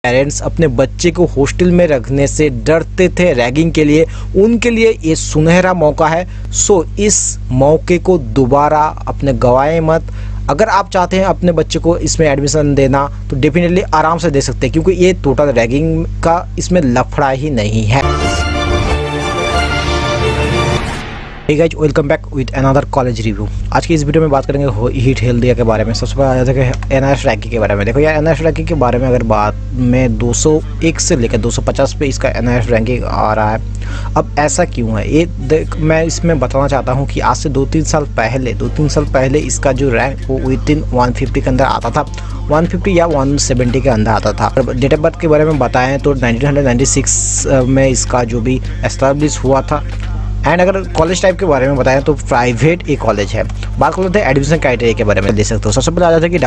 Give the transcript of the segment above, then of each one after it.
Parents अपने बच्चे को हॉस्टल में रखने से डरते थे रैगिंग के लिए, उनके लिए ये सुनहरा मौका है। सो इस मौके को दोबारा अपने गवाएं मत। अगर आप चाहते हैं अपने बच्चे को इसमें एडमिशन देना तो डेफिनेटली आराम से दे सकते हैं, क्योंकि ये टोटल रैगिंग का इसमें लफड़ा ही नहीं है। Hey guys, welcome back with another college review. आज की इस वीडियो में बात करेंगे हीट हेल्दिया के बारे में। सबसे पहले देखो एनआईएस रैंकिंग के बारे में। देखो यार, एनआईएस रैंकिंग के बारे में अगर बात में 201 से लेकर 250 पे इसका एनआईएस रैंकिंग आ रहा है। अब ऐसा क्यों है ये मैं इसमें बताना चाहता हूँ कि आज से 2-3 साल पहले इसका जो रैंक वो विदिन 150 के अंदर आता था, 150 या 170 के अंदर आता था। डेट ऑफ बर्थ के बारे में बताएं तो 1996 में इसका जो भी एस्टैब्लिश हुआ था। एंड अगर कॉलेज टाइप के बारे में बताएं तो प्राइवेट एक कॉलेज है। बात कर लेते हैं एडमिशन क्राइटेरिया के बारे में, दे सकते हो। सबसे पहले आ जाता है कि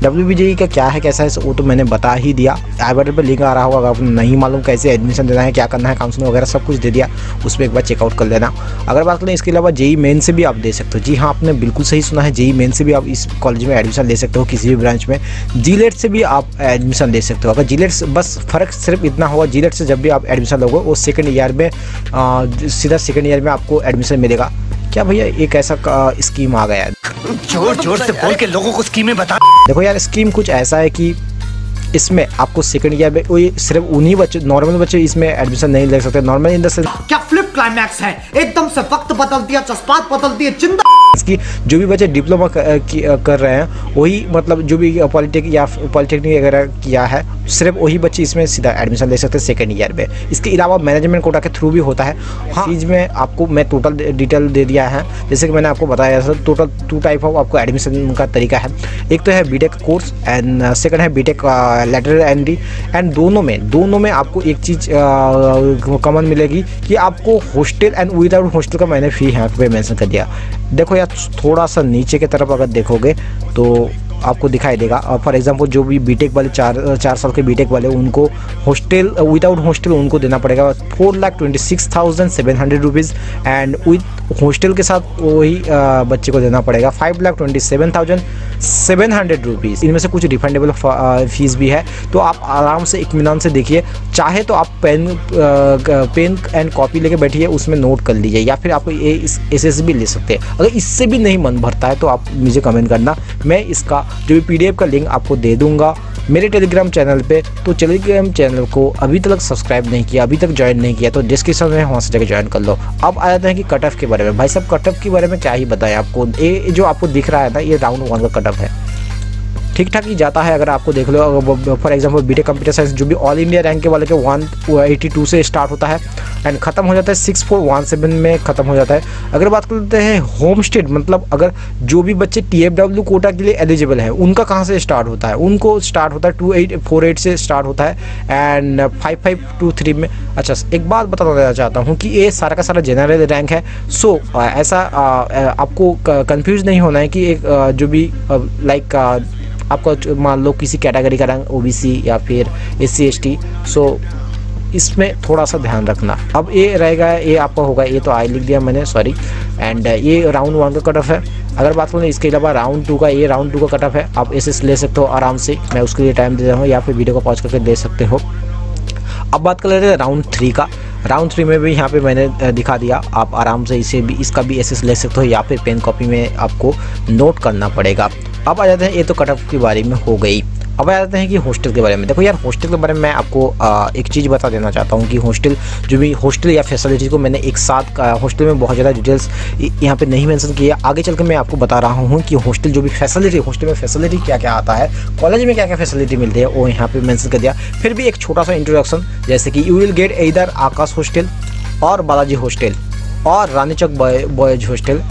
WBJE का क्या है, कैसा है, वो तो मैंने बता ही दिया। आई बटन पर लिंक आ रहा होगा, अगर आपको नहीं मालूम कैसे एडमिशन देना है, क्या करना है, काउंसलिंग वगैरह सब कुछ दे दिया, उस पर एक बार चेकआउट कर लेना। अगर बात करें इसके अलावा जेई मेन से भी आप दे सकते हो। जी हाँ, आपने बिल्कुल सही सुना है, जेई मेन से भी आप इस कॉलेज में एडमिशन ले सकते हो, किसी भी ब्रांच में। जीलेट से भी आप एडमिशन ले सकते हो। अगर जीलेट बस फ़र्क सिर्फ इतना होगा, जीलेट से जब भी आप एडमिशन लोगे वो सेकेंड ईयर में सीधा सेकेंड ईयर में आपको एडमिशन मिलेगा। क्या भैया एक ऐसा स्कीम आ गया है? जोर से बोल के लोगों को स्कीमें बता। देखो यार, स्कीम कुछ ऐसा है कि इसमें आपको सेकंड ईयर में कोई सिर्फ उन्हीं बच्चे, नॉर्मल बच्चे इसमें एडमिशन नहीं ले सकते। नॉर्मल इन द सेंस क्या फ्लिप क्लाइमैक्स है, एकदम से वक्त बदलती है, जज्बात बदलती है, चिंता इसकी। जो भी बच्चे डिप्लोमा कर रहे हैं वही, मतलब जो भी पॉलिटेक्निक वगैरह किया है, सिर्फ वही बच्चे इसमें सीधा एडमिशन ले सकते हैं सेकंड ईयर में। इसके अलावा मैनेजमेंट कोटा के थ्रू भी होता है। हाँ, चीज़ में आपको मैं टोटल डिटेल दे दिया है। जैसे कि मैंने आपको बताया था, टोटल 2 टाइप ऑफ आपको एडमिशन का तरीका है। एक तो है बीटेक कोर्स एंड सेकंड है बीटेक लैटरल एंट्री। एंड दोनों में आपको एक चीज़ कॉमन मिलेगी कि आपको हॉस्टल एंड विदाउट हॉस्टल का मैंने फी यहाँ पे मेंशन कर दिया। देखो यार, थोड़ा सा नीचे की तरफ अगर देखोगे तो आपको दिखाई देगा। फॉर एग्जांपल जो भी बीटेक वाले 4 साल के बीटेक वाले, उनको हॉस्टल विदाउट हॉस्टल उनको देना पड़ेगा 4,26,700 रुपीज़। एंड विथ हॉस्टल के साथ वही बच्चे को देना पड़ेगा 5,27,700 रुपीज़। इनमें से कुछ रिफंडेबल फीस भी है, तो आप आराम से इत्मीनान से देखिए। चाहे तो आप पेन एंड कॉपी लेके बैठिए, उसमें नोट कर लीजिए, या फिर आप SS भी ले सकते हैं। अगर इससे भी नहीं मन भरता है तो आप मुझे कमेंट करना, मैं इसका जो भी PDF का लिंक आपको दे दूंगा मेरे टेलीग्राम चैनल पे। तो टेलीग्राम चैनल को अभी तक सब्सक्राइब नहीं किया, अभी तक ज्वाइन नहीं किया, तो डिस्क्रिप्शन में वहाँ से जाकर ज्वाइन कर लो। अब आ जाते हैं कि कट ऑफ के बारे में। भाई साहब, कट ऑफ के बारे में क्या ही बताएं आपको। ये जो आपको दिख रहा है ना, ये राउंड 1 का कट ऑफ है, ठीक ठाक ही जाता है। अगर आपको देख लो, for example BTech computer science जो भी ऑल इंडिया रैंक के वाले के 182 से स्टार्ट होता है एंड ख़त्म हो जाता है 6417 में ख़त्म हो जाता है। अगर बात करते हैं होम स्टेट, मतलब अगर जो भी बच्चे TFW कोटा के लिए एलिजिबल है, उनका कहाँ से स्टार्ट होता है? उनको स्टार्ट होता है 2848 से स्टार्ट होता है एंड 5523 में। अच्छा, एक बात बताना चाहता हूँ कि ये सारा का सारा जनरल रैंक है। सो ऐसा आपको कन्फ्यूज़ नहीं होना है कि एक जो भी लाइक आपको मान लो किसी कैटेगरी का रैंक OBC या फिर SC ST, सो इसमें थोड़ा सा ध्यान रखना। अब ये रहेगा, ये आपका होगा, ये तो आई लिख दिया मैंने, सॉरी। एंड ये राउंड 1 का कट ऑफ है। अगर बात करें इसके अलावा राउंड 2 का, ये राउंड 2 का कट ऑफ है। आप SS ले सकते हो आराम से, मैं उसके लिए टाइम दे रहा हूँ, या फिर वीडियो को पॉज करके ले सकते हो। अब बात कर लेते हैं राउंड 3 का। राउंड 3 में भी यहाँ पे मैंने दिखा दिया, आप आराम से इसका भी SS ले सकते हो, या फिर पेन कॉपी में आपको नोट करना पड़ेगा। अब आ जाते हैं, ये तो कट ऑफ के बारे में हो गई। अब आ जाते हैं कि हॉस्टल के बारे में। देखो यार, हॉस्टल के बारे में मैं आपको एक चीज़ बता देना चाहता हूँ कि हॉस्टल जो भी हॉस्टल या फैसिलिटी को मैंने एक साथ हॉस्टल में बहुत ज़्यादा डिटेल्स यहाँ पे नहीं मेंशन किया। आगे चल के मैं आपको बता रहा हूँ कि हॉस्टल जो भी फैसिलिटी, हॉस्टल में फैसिलिटी क्या क्या आता है, कॉलेज में क्या क्या फैसिलिटी मिलती है, वो यहाँ पर मेंशन कर दिया। फिर भी एक छोटा सा इंट्रोडक्शन, जैसे कि you will get either Aakash hostel और बालाजी हॉस्टल और Rani Chowk boys hostel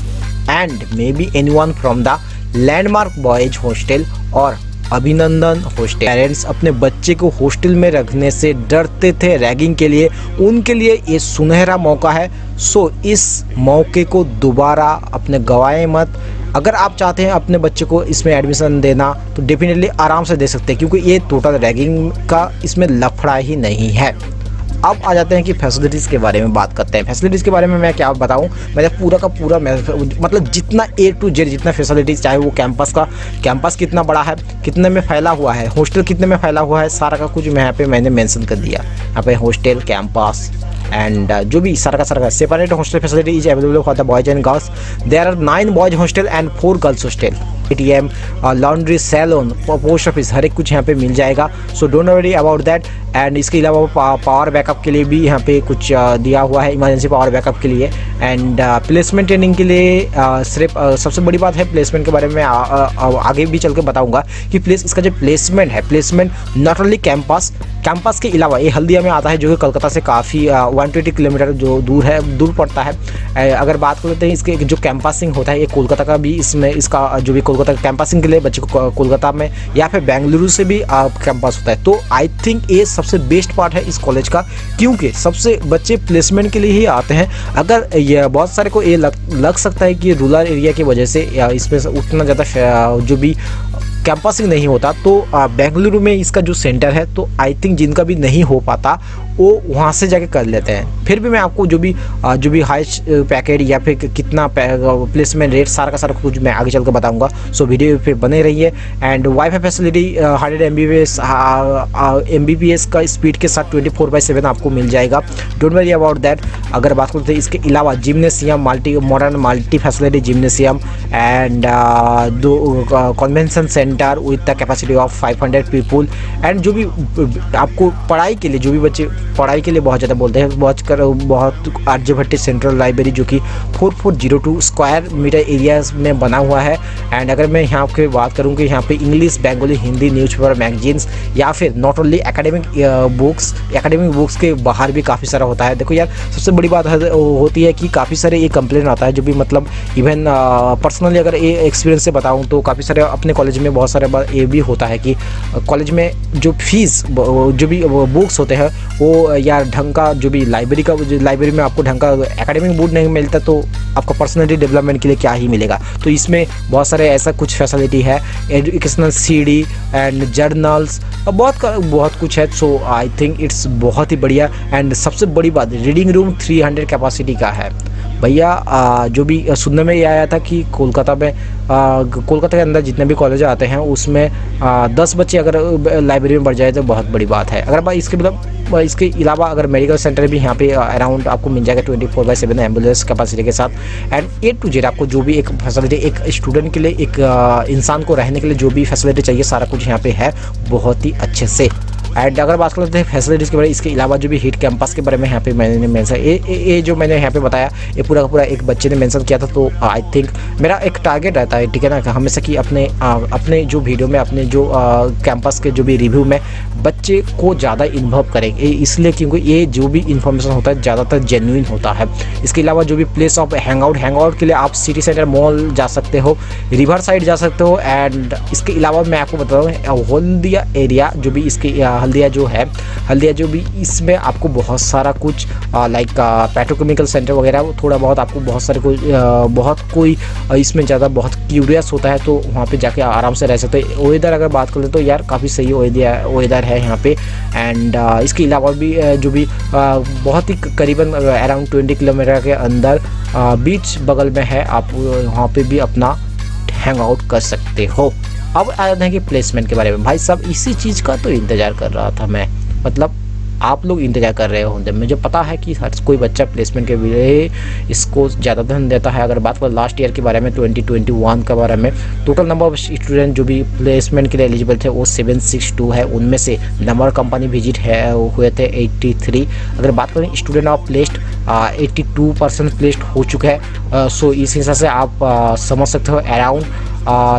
and maybe anyone from the landmark boys hostel और अभिनंदन हॉस्टल। पेरेंट्स अपने बच्चे को हॉस्टल में रखने से डरते थे रैगिंग के लिए, उनके लिए ये सुनहरा मौका है। सो इस मौके को दोबारा अपने गवाएं मत। अगर आप चाहते हैं अपने बच्चे को इसमें एडमिशन देना तो डेफिनेटली आराम से दे सकते हैं, क्योंकि ये टोटल रैगिंग का इसमें लफड़ा ही नहीं है। अब आ जाते हैं कि फैसिलिटीज़ के बारे में बात करते हैं। फैसिलिटीज़ के बारे में मैं क्या बताऊं, मैंने पूरा का पूरा मतलब जितना A to Z जितना फैसिलिटीज़, चाहे वो कैंपस कितना बड़ा है, कितने में फैला हुआ है, हॉस्टल कितने में फैला हुआ है, सारा का कुछ यहाँ पे मैंने मेंशन कर दिया। यहाँ पे हॉस्टल, कैंपस एंड जो भी सारा का separate hostel facility is available for the boys and girls. There are 9 boys hostel and 4 girls hostel. ATM, laundry, saloon, post office, हर एक कुछ यहाँ पे मिल जाएगा। So don't worry about that. And इसके अलावा पावर बैकअप के लिए भी यहाँ पे कुछ दिया हुआ है, इमरजेंसी पावर बैकअप के लिए। एंड प्लेसमेंट ट्रेनिंग के लिए सिर्फ सबसे बड़ी बात है प्लेसमेंट के बारे में आगे भी चल के बताऊँगा कि इसका जो प्लेसमेंट है, प्लेसमेंट नॉट ओनली कैंपस के अलावा ये हल्दिया में आता है, जो कि कोलकाता से काफ़ी 120 किलोमीटर जो दूर पड़ता है। अगर बात कर लेते हैं इसके जो कैंपसिंग होता है, ये कोलकाता का भी इसमें इसका जो भी कोलकाता कैंपसिंग के लिए बच्चे को कोलकाता में या फिर बेंगलुरु से भी कैंपस होता है। तो आई थिंक ये सबसे बेस्ट पार्ट है इस कॉलेज का, क्योंकि सबसे बच्चे प्लेसमेंट के लिए ही आते हैं। अगर ये बहुत सारे को ये लग सकता है कि रूरल एरिया की वजह से इसमें उतना ज़्यादा जो भी कैंपसिंग नहीं होता, तो बेंगलुरु में इसका जो सेंटर है, तो आई थिंक जिनका भी नहीं हो पाता वो वहाँ से जाके कर लेते हैं। फिर भी मैं आपको जो भी हाई पैकेट या फिर कितना प्लेसमेंट रेट सारा का सारा कुछ मैं आगे चल कर बताऊँगा। सो वीडियो पे बने रहिए। एंड वाईफाई फैसिलिटी 100 Mbps का स्पीड के साथ 24/7 आपको मिल जाएगा। Don't worry about that. अगर बात करते हैं इसके अलावा gymnasium, modern multi facility gymnasium and convention centre with the capacity of 500 people. And जो भी आपको पढ़ाई के लिए, जो भी बच्चे पढ़ाई के लिए बहुत ज़्यादा बोलते हैं, बहुत आर्यभट्ट सेंट्रल लाइब्रेरी जो कि 4402 स्क्वायर मीटर एरियाज में बना हुआ है। एंड अगर मैं यहाँ पे बात करूँ कि यहाँ पे English, Bengali, Hindi newspaper, magazines या फिर नॉट ओनली एकेडमिक बुक्स के बाहर भी काफ़ी सारा होता है। देखो यार, सबसे बड़ी बात होती है कि काफ़ी सारे ये कंप्लेन आता है, जो भी मतलब इवन पर्सनली अगर ये एक्सपीरियंस से बताऊँ तो काफ़ी सारे अपने कॉलेज में बहुत सारे बार ये भी होता है कि कॉलेज में जो फीस, जो भी बुक्स होते हैं वो यार ढंग का, जो भी लाइब्रेरी में आपको ढंग का एकेडमिक बुक नहीं मिलता, तो आपका पर्सनैलिटी डेवलपमेंट के लिए क्या ही मिलेगा। तो इसमें बहुत सारे ऐसा कुछ फैसिलिटी है, एजुकेशनल CD एंड जर्नल्स, बहुत कुछ है। सो आई थिंक इट्स बहुत ही बढ़िया। एंड सबसे बड़ी बात, रीडिंग रूम 300 कैपेसिटी का है भैया। जो भी सुनने में ये आया था कि कोलकाता के अंदर जितने भी कॉलेज आते हैं उसमें 10 बच्चे अगर लाइब्रेरी में बढ़ जाए तो बहुत बड़ी बात है। अगर भाई इसके अलावा अगर मेडिकल सेंटर भी यहाँ पे अराउंड आपको मिल जाएगा 24/7 एम्बुलेंस कैपेसिटी के साथ। एंड A to Z आपको जो भी एक फैसिलिटी, एक स्टूडेंट के लिए, एक इंसान को रहने के लिए जो भी फैसिलिटी चाहिए, सारा कुछ यहाँ पे है बहुत ही अच्छे से। एंड अगर बात करते हैं फैसिलिटीज़ के बारे में, इसके अलावा जो भी हिट कैंपस के बारे में यहाँ पे मैंने मेंशन, ये जो मैंने यहाँ पे बताया, ये पूरा का पूरा एक बच्चे ने मेंशन किया था। तो आई थिंक मेरा एक टारगेट रहता है, ठीक है ना, हमेशा कि अपने जो वीडियो में, अपने जो कैंपस के जो भी रिव्यू में बच्चे को ज़्यादा इन्वॉल्व करेंगे, इसलिए क्योंकि ये जो भी इन्फॉर्मेशन होता है ज़्यादातर जेन्युइन होता है। इसके अलावा जो भी प्लेस ऑफ हैंगआउट के लिए आप सिटी सेंटर मॉल जा सकते हो, रिवर साइड जा सकते हो। एंड इसके अलावा मैं आपको बता दूँ हल्दिया एरिया, जो भी इसके हल्दिया जो भी इसमें आपको बहुत सारा कुछ लाइक पेट्रोकेमिकल सेंटर वगैरह, थोड़ा बहुत आपको बहुत सारे कोई इसमें ज़्यादा बहुत क्यूरियस होता है तो वहाँ पे जाके आराम से रह सकते हैं। वेदर अगर बात करें तो यार काफ़ी सही वेदर है यहाँ पे। एंड इसके अलावा भी जो भी बहुत ही करीबन अराउंड 20 किलोमीटर के अंदर बीच बगल में है, आप वहाँ पे भी अपना हैंग आउट कर सकते हो। अब आ जाते हैं कि प्लेसमेंट के बारे में। भाई साहब, इसी चीज़ का तो इंतज़ार कर रहा था मैं, मतलब आप लोग इंतजार कर रहे होंगे। मुझे पता है कि हर कोई बच्चा प्लेसमेंट के लिए इसको ज़्यादा ध्यान देता है। अगर बात करें लास्ट ईयर के बारे में, 2021 के बारे में, टोटल नंबर ऑफ स्टूडेंट जो भी प्लेसमेंट के लिए एलिजिबल थे वो 762 है। उनमें से नंबर कंपनी विजिट हुए थे 83। अगर बात करें स्टूडेंट ऑफ प्लेस्ड, 82% प्लेस्ड हो चुका है। सो इस हिसाब से आप समझ सकते हो अराउंड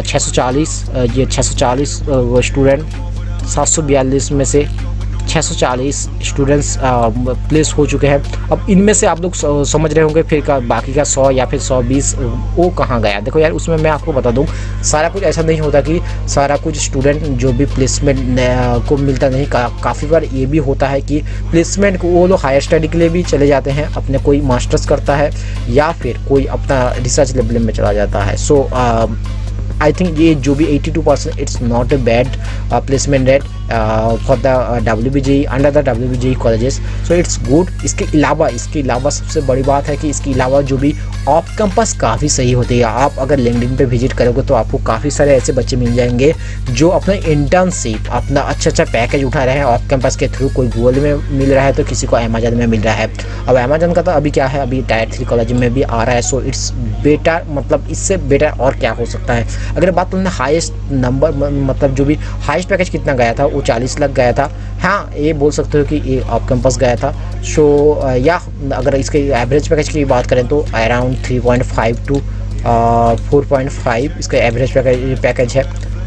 640 स्टूडेंट, 742 में से 640 स्टूडेंट्स प्लेस हो चुके हैं। अब इनमें से आप लोग समझ रहे होंगे फिर का बाकी का 100 या फिर 120 वो कहाँ गया। देखो यार, उसमें मैं आपको बता दूं, सारा कुछ ऐसा नहीं होता कि सारा कुछ स्टूडेंट जो भी प्लेसमेंट को मिलता नहीं। काफ़ी बार ये भी होता है कि प्लेसमेंट को वो लोग हायर स्टडी के लिए भी चले जाते हैं, अपने कोई मास्टर्स करता है या फिर कोई अपना रिसर्च लेवल में चला जाता है। सो आई थिंक ये जो भी 82% it's not a bad placement rate. For the WBJEE under the WBJEE colleges. So it's good. इसके अलावा सबसे बड़ी बात है कि इसके अलावा जो भी ऑफ कैंपस काफ़ी सही होती है। आप अगर लिंक्डइन पे विजिट करोगे तो आपको काफ़ी सारे ऐसे बच्चे मिल जाएंगे जो अपना इंटर्नशिप, अपना अच्छा पैकेज उठा रहे हैं ऑफ कैंपस के थ्रू। कोई गूगल में मिल रहा है तो किसी को अमेजन में मिल रहा है। अब अमेजन का तो अभी क्या है, अभी टायर 3 कॉलेज में भी आ रहा है। सो इट्स बेटर, मतलब इससे बेटर और क्या हो सकता है। अगर बात तुमने हाईएस्ट नंबर, मतलब जो भी हाईएस्ट पैकेज कितना गया था वो 40 लाख गया था। हाँ, ये बोल सकते हो कि ये ऑफ कैंपस गया था। सो या अगर इसके एवरेज पैकेज की बात करें तो अराउंड 3.5 to 4.5 इसका एवरेज पैकेज है।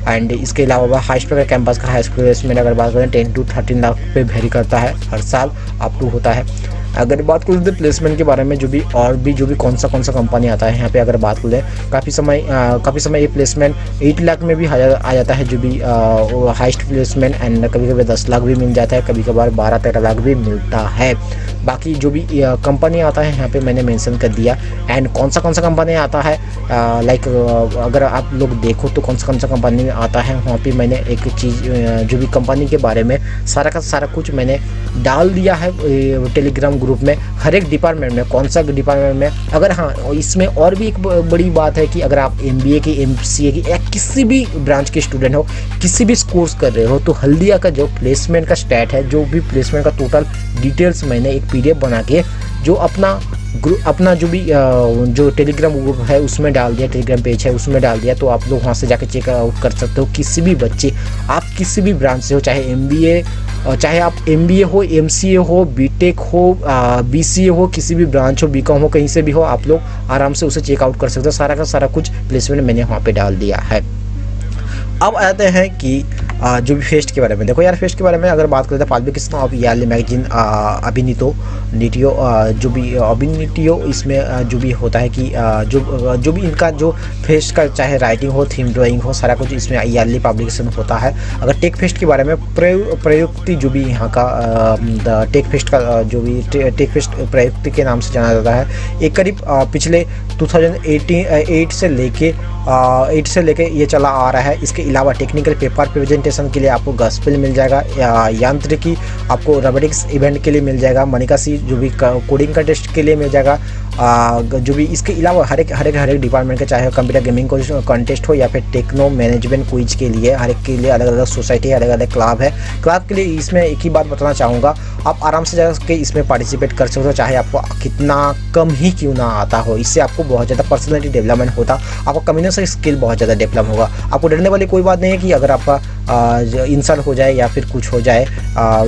एंड इसके अलावा हाईएस्ट पैकेज कैंपस का हाईएस्ट प्लेसमेंट अगर बात करें 10 to 13 लाख पे वेरी करता है, हर साल अप टू होता है। अगर बात करें प्लेसमेंट के बारे में, जो भी कौन सा कंपनी आता है यहाँ पे अगर बात करें, काफ़ी समय ये प्लेसमेंट 8 लाख में भी आ जाता है, जो भी हाईएस्ट प्लेसमेंट। एंड कभी कभी 10 लाख भी मिल जाता है, कभी कभार 12-13 लाख भी मिलता है। बाकी जो भी कंपनी आता है यहाँ पे मैंने मेंशन कर दिया। एंड कौन सा कंपनी आता है, लाइक अगर आप लोग देखो तो कौन सा कंपनी आता है, वहाँ पे मैंने एक चीज़ जो भी कंपनी के बारे में सारा का सारा कुछ मैंने डाल दिया है टेलीग्राम ग्रुप में। हर एक डिपार्टमेंट में, कौन सा डिपार्टमेंट में, अगर हाँ, इसमें और भी एक बड़ी बात है कि अगर आप MBA की, MCA की या किसी भी ब्रांच के स्टूडेंट हो, किसी भी कोर्स कर रहे हो, तो हल्दिया का जो प्लेसमेंट का स्टैट है, जो भी प्लेसमेंट का टोटल डिटेल्स मैंने एक PDF बना के जो अपना जो भी जो टेलीग्राम ग्रुप है उसमें डाल दिया, टेलीग्राम पेज है उसमें डाल दिया। तो आप लोग वहाँ से जाके चेकआउट कर सकते हो। किसी भी बच्चे, आप किसी भी ब्रांच से हो, चाहे आप MBA हो, MCA हो, BTech हो, BCA हो, किसी भी ब्रांच हो, BCom हो, कहीं से भी हो, आप लोग आराम से उसे चेकआउट कर सकते हो। सारा का सारा कुछ प्लेसमेंट मैंने वहाँ पे डाल दिया है। अब आते हैं कि जो भी फेस्ट के बारे में। देखो यार, फेस्ट के बारे में अगर बात करें तो पब्लिकेशन ऑफ ईयरली मैगजीन अभिनीतो जो भी अभिनीतियो, इसमें जो भी होता है कि जो भी इनका जो फेस्ट का चाहे राइटिंग हो, थीम ड्राइंग हो, सारा कुछ इसमें ईयरली पब्लिकेशन होता है। अगर टेक फेस्ट के बारे में, प्रयुक्ति जो भी यहाँ का टेक फेस्ट का जो भी टेक फेस्ट प्रयुक्ति के नाम से जाना जाता है, एक करीब पिछले 2008 से लेके ये चला आ रहा है। इसके अलावा टेक्निकल पेपर प्रेजेंटेशन के लिए आपको गॉस्पेल मिल जाएगा, यांत्रिकी आपको रोबोटिक्स इवेंट के लिए मिल जाएगा, मनिका सी जो भी कोडिंग का टेस्ट के लिए मिल जाएगा। जो भी इसके अलावा हर एक डिपार्टमेंट के, चाहे कंप्यूटर गेमिंग कॉन्टेस्ट हो या फिर टेक्नो मैनेजमेंट क्विज के लिए, हर एक के लिए अलग अलग सोसाइटी, अलग अलग क्लब है। क्लब के लिए इसमें एक ही बात बताना चाहूँगा, आप आराम से जाकर इसमें पार्टिसिपेट कर सकते हो, चाहे आपको कितना कम ही क्यों ना आता हो। इससे आपको बहुत ज़्यादा पर्सनैलिटी डेवलपमेंट होता, आपको कम्युनिकेशन स्किल बहुत ज़्यादा डेवलप होगा। आपको डरने वाली कोई बात नहीं है कि अगर आपका इंसल्ट हो जाए या फिर कुछ हो जाए,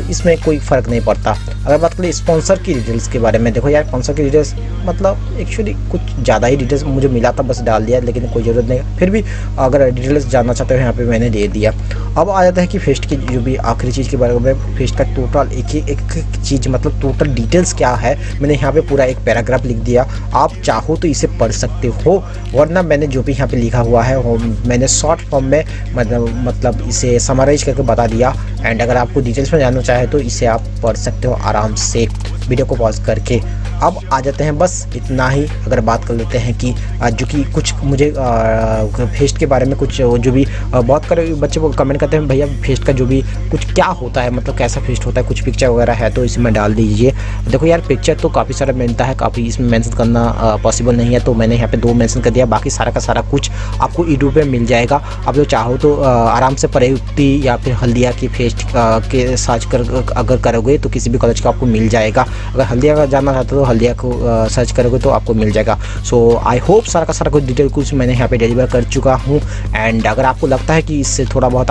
इसमें कोई फ़र्क नहीं पड़ता। अगर बात करें स्पॉन्सर की डिटेल्स के बारे में, देखो यार, स्पॉन्सर की डिटेल्स मतलब एक्चुअली कुछ ज़्यादा ही डिटेल्स मुझे मिला था, बस डाल दिया, लेकिन कोई ज़रूरत नहीं। फिर भी अगर डिटेल्स जानना चाहते हो यहाँ पे मैंने दे दिया। अब आ जाता है कि फेस्ट की जो भी आखिरी चीज़ के बारे में, फेस्ट का टोटल एक चीज़, मतलब टोटल डिटेल्स क्या है, मैंने यहाँ पे पूरा एक पैराग्राफ लिख दिया। आप चाहो तो इसे पढ़ सकते हो, वरना मैंने जो भी यहाँ पे लिखा हुआ है वो मैंने शॉर्ट फॉर्म में मतलब इसे समराइज करके बता दिया। एंड अगर आपको डिटेल्स में जानना चाहे तो इसे आप पढ़ सकते हो आराम से वीडियो को पॉज करके। अब आ जाते हैं, बस इतना ही। अगर बात कर लेते हैं कि जो कि कुछ मुझे फेस्ट के बारे में कुछ जो भी बहुत सारे बच्चे वो कमेंट करते हैं, भैया फेस्ट का जो भी कुछ क्या होता है, मतलब कैसा फेस्ट होता है, कुछ पिक्चर वगैरह है तो इसमें डाल दीजिए। देखो यार, पिक्चर तो काफ़ी सारा मिलता है, काफ़ी इसमें मेंशन करना पॉसिबल नहीं है, तो मैंने यहाँ पे 2 मेंशन कर दिया। बाकी सारा का सारा कुछ आपको यूट्यूब पे मिल जाएगा। आप जो चाहो तो आराम से प्रयुक्ति या फिर हल्दिया की फेस्ट के सर्च कर अगर करोगे तो किसी भी कॉलेज का आपको मिल जाएगा। अगर हल्दिया का जानना चाहते हो हल्दिया को सर्च करोगे तो आपको मिल जाएगा। सो आई होप सारा का सारा कुछ डिटेल कुछ मैंने यहाँ पे डिलीवर कर चुका हूँ। एंड अगर आपको लगता है कि इससे थोड़ा बहुत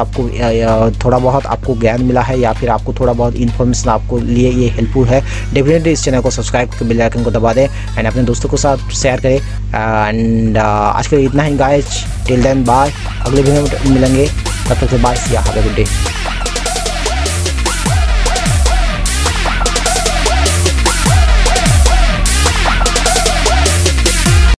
आपको ज्ञान मिला है या फिर आपको थोड़ा बहुत इन्फॉर्मेशन आपको लिए ये हेल्पफुल है, डेफिनेटली इस चैनल को सब्सक्राइब करके बेल आइकन को दबा दें एंड अपने दोस्तों के साथ शेयर करें। एंड आज के लिए इतना ही गाइस, टिल देन बाय, अगले वीडियो में मिलेंगे, तब तक से bye, have a good day.